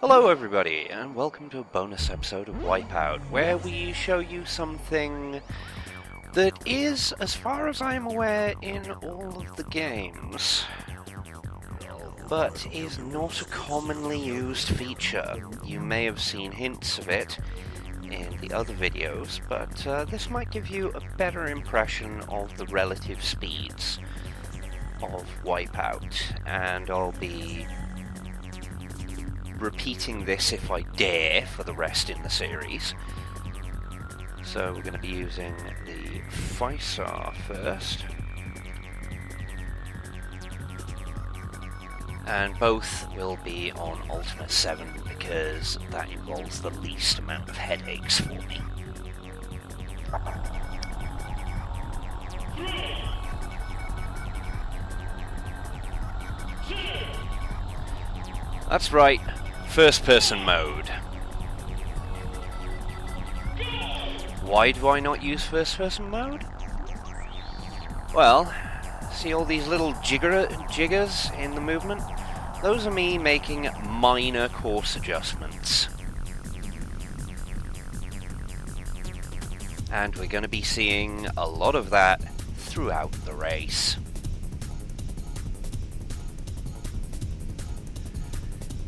Hello everybody, and welcome to a bonus episode of Wipeout, where we show you something that is, as far as I am aware, in all of the games, but is not a commonly used feature. You may have seen hints of it in the other videos, but this might give you a better impression of the relative speeds of Wipeout, and I'll be repeating this if I dare for the rest in the series. So we're going to be using the Fisar first, and both will be on Ultimate 7 because that involves the least amount of headaches for me. That's right, first person mode. Why do I not use first person mode? Well, see all these little jiggers in the movement? Those are me making minor course adjustments. And we're going to be seeing a lot of that throughout the race.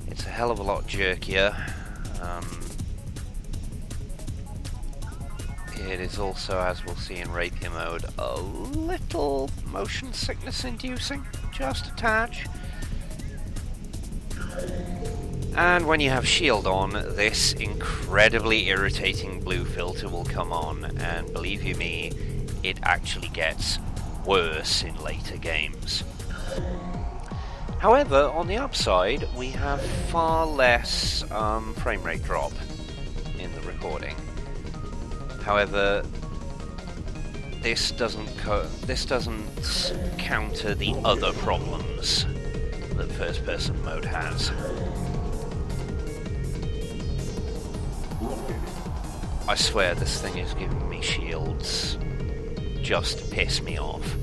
It's a hell of a lot jerkier. It is also, as we'll see in Rapier mode, a little motion sickness inducing, just a touch. And when you have shield on, this incredibly irritating blue filter will come on, and believe you me, it actually gets worse in later games. However, on the upside, we have far less frame rate drop in the recording. However, this doesn't counter the other problems that first-person mode has. I swear this thing is giving me shields just to piss me off.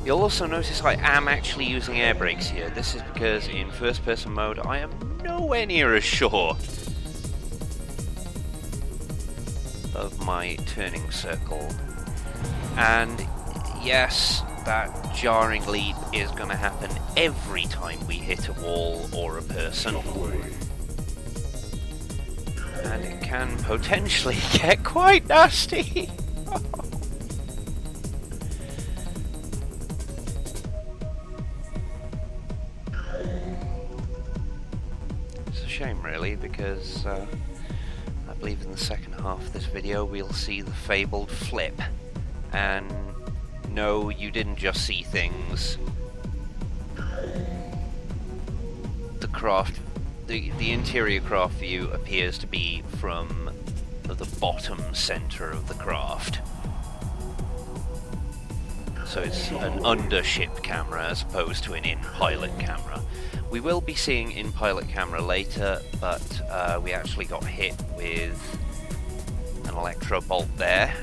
You'll also notice I am actually using air brakes here. This is because in first-person mode I am nowhere near as sure of my turning circle. And yes, that jarring leap is going to happen every time we hit a wall or a person. And it can potentially get quite nasty. It's a shame really, because I believe in the second half of this video we'll see the fabled flip. And no, you didn't just see things. The interior craft view appears to be from the bottom center of the craft. So it's an under-ship camera as opposed to an in-pilot camera. We will be seeing in-pilot camera later, but we actually got hit with an electro bolt there.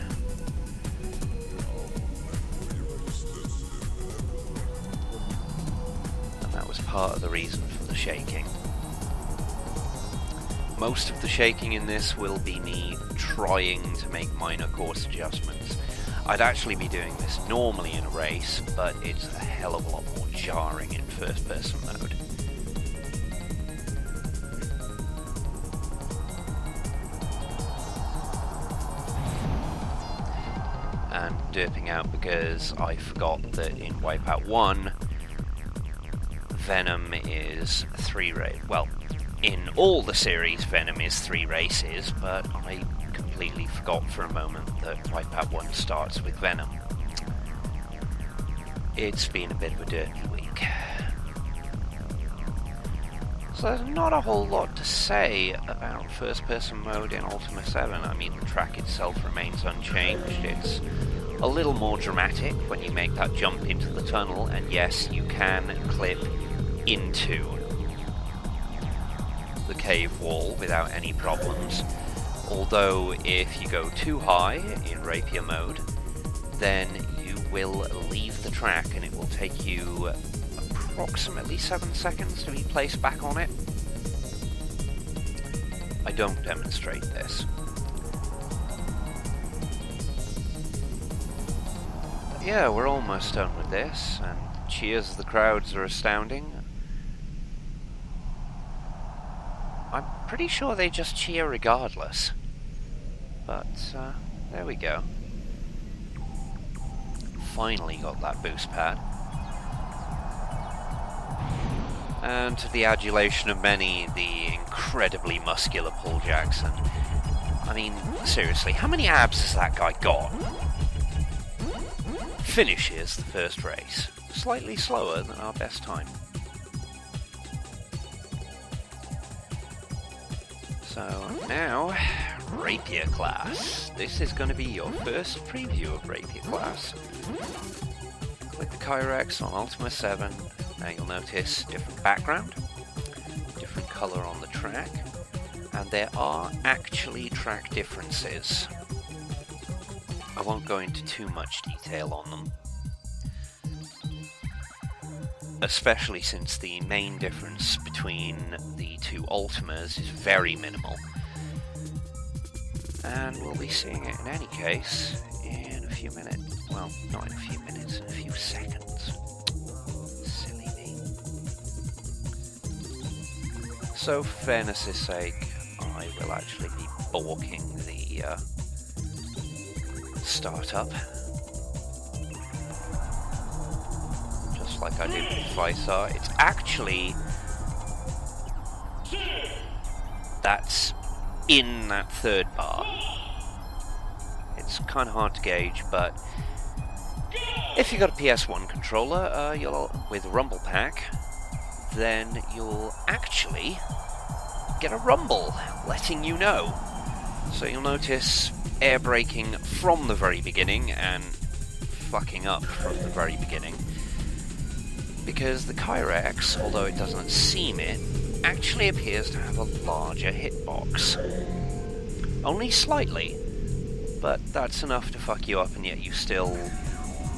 And that was part of the reason for the shaking. Most of the shaking in this will be me trying to make minor course adjustments. I'd actually be doing this normally in a race, but it's a hell of a lot more jarring in first-person mode. And derping out because I forgot that in Wipeout 1, Venom is 3 races. Well, in all the series, Venom is 3 races, but I completely forgot for a moment that Wipeout 1 starts with Venom. It's been a bit of a dirty week. So there's not a whole lot to say about first-person mode in Ultima 7. I mean, the track itself remains unchanged. It's a little more dramatic when you make that jump into the tunnel, and yes, you can clip into the cave wall without any problems. Although if you go too high in Rapier mode, then you will leave the track and it will take you approximately 7 seconds to be placed back on it. don't demonstrate this. But yeah, we're almost done with this, and cheers of the crowds are astounding. I'm pretty sure they just cheer regardless. But, there we go. Finally got that boost pad. And to the adulation of many, the incredibly muscular Paul Jackson. I mean, seriously, how many abs has that guy got? Finishes the first race, slightly slower than our best time. So now, Rapier class. This is going to be your first preview of Rapier class. Click the Kyrex on Ultima 7. Now you'll notice different background, different colour on the track, and there are actually track differences. I won't go into too much detail on them, especially since the main difference between the two Ultimas is very minimal. And we'll be seeing it in any case in a few minutes. Well, not in a few minutes, in a few seconds. Silly me. So, for fairness' sake, I will actually be balking the startup. Just like I did with Faisar. It's actually... that's in that third bar. It's kind of hard to gauge, but if you got a PS1 controller with a rumble pack, then you'll actually get a rumble letting you know. So you'll notice air braking from the very beginning and fucking up from the very beginning, because the Kyrex, although it doesn't seem it, actually appears to have a larger hitbox. Only slightly, but that's enough to fuck you up, and yet you still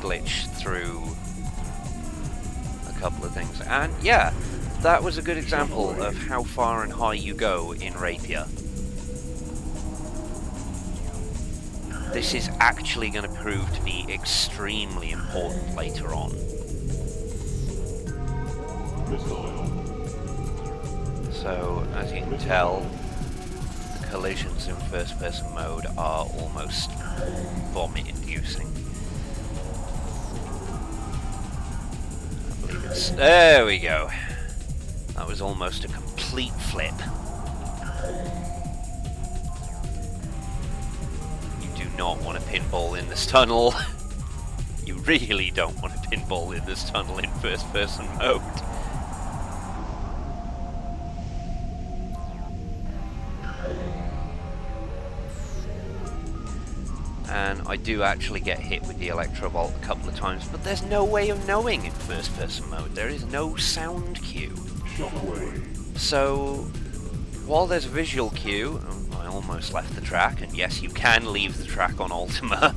glitch through a couple of things. And yeah, that was a good example of how far and high you go in Rapier. This is actually going to prove to be extremely important later on. So, as you can tell, the collisions in first-person mode are almost vomit-inducing. I believe it's... there we go! That was almost a complete flip. You do not want to pinball in this tunnel. You really don't want to pinball in this tunnel in first-person mode. And I do actually get hit with the Electrovolt a couple of times, but there's no way of knowing in first-person mode. There is no sound cue. So, while there's a visual cue, I almost left the track, and yes, you can leave the track on Ultima.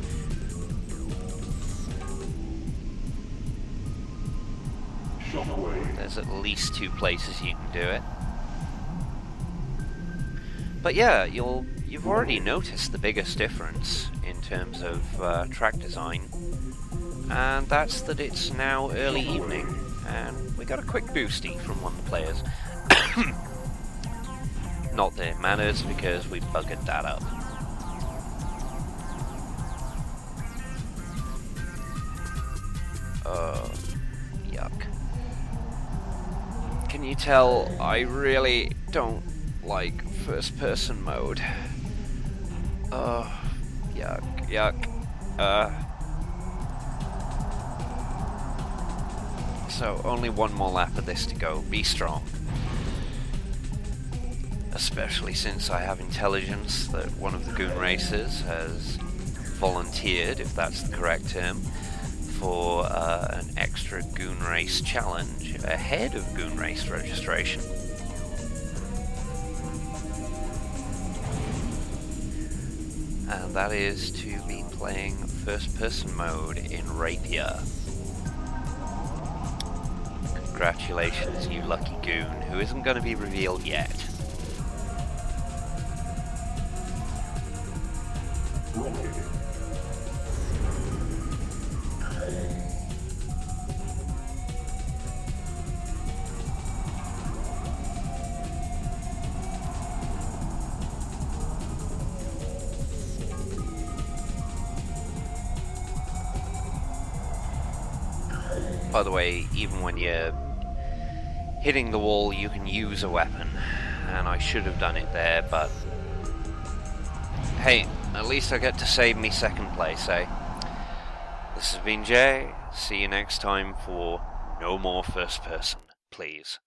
There's at least 2 places you can do it. But yeah, you've already noticed the biggest difference in terms of track design, and that's that it's now early evening, and we got a quick boosty from one of the players. Not that it matters, because we buggered that up. Yuck. Can you tell I really don't like first-person mode? Oh, yuck, yuck. So, only one more lap of this to go. Be strong. Especially since I have intelligence that one of the Goon Racers has volunteered, if that's the correct term, for an extra Goon Race challenge ahead of Goon Race registration. And that is to be playing first-person mode in Rapier. Congratulations, you lucky goon, who isn't going to be revealed yet. By the way, even when you're hitting the wall, you can use a weapon, and I should have done it there, but hey, at least I get to save me second place, eh? This has been Jay. See you next time for no more first person, please.